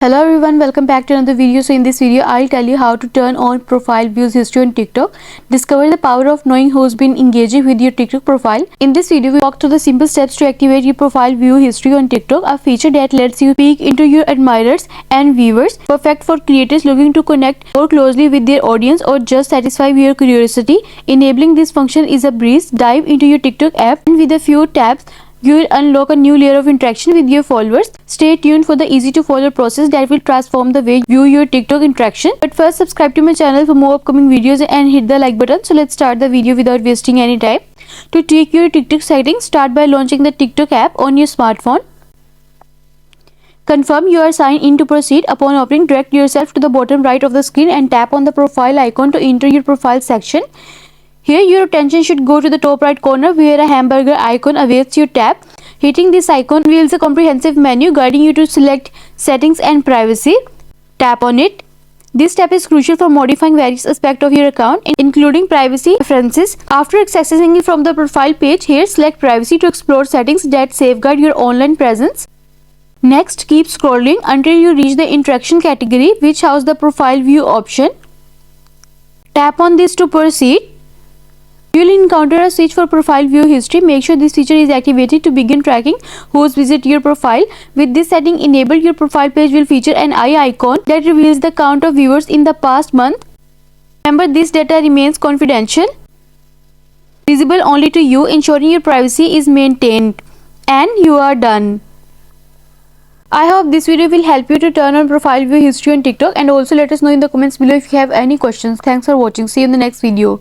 Hello everyone, welcome back to another video. So in this video I'll tell you how to turn on profile views history on TikTok. Discover the power of knowing who's been engaging with your TikTok profile. In this video we walk through the simple steps to activate your profile view history on TikTok, a feature that lets you peek into your admirers and viewers, perfect for creators looking to connect more closely with their audience or just satisfy your curiosity. Enabling this function is a breeze. Dive into your TikTok app and with a few taps you will unlock a new layer of interaction with your followers. Stay tuned for the easy to follow process that will transform the way you view your TikTok interaction. But first, subscribe to my channel for more upcoming videos and hit the like button. So let's start the video without wasting any time. To tweak your TikTok settings, start by launching the TikTok app on your smartphone. Confirm you are signed in to proceed. Upon opening, direct yourself to the bottom right of the screen and tap on the profile icon to enter your profile section. Here your attention should go to the top right corner where a hamburger icon awaits your tap. Hitting this icon reveals a comprehensive menu guiding you to select settings and privacy. Tap on it. This step is crucial for modifying various aspects of your account, including privacy preferences. After accessing it from the profile page, here select privacy to explore settings that safeguard your online presence. Next, keep scrolling until you reach the interaction category, which houses the profile view option. Tap on this to proceed. You will encounter a switch for profile view history. Make sure this feature is activated to begin tracking who's visit your profile. With this setting enabled, your profile page will feature an eye icon that reveals the count of viewers in the past month. Remember, this data remains confidential, visible only to you, ensuring your privacy is maintained. And you are done. I hope this video will help you to turn on profile view history on TikTok, and also let us know in the comments below if you have any questions. Thanks for watching. See you in the next video.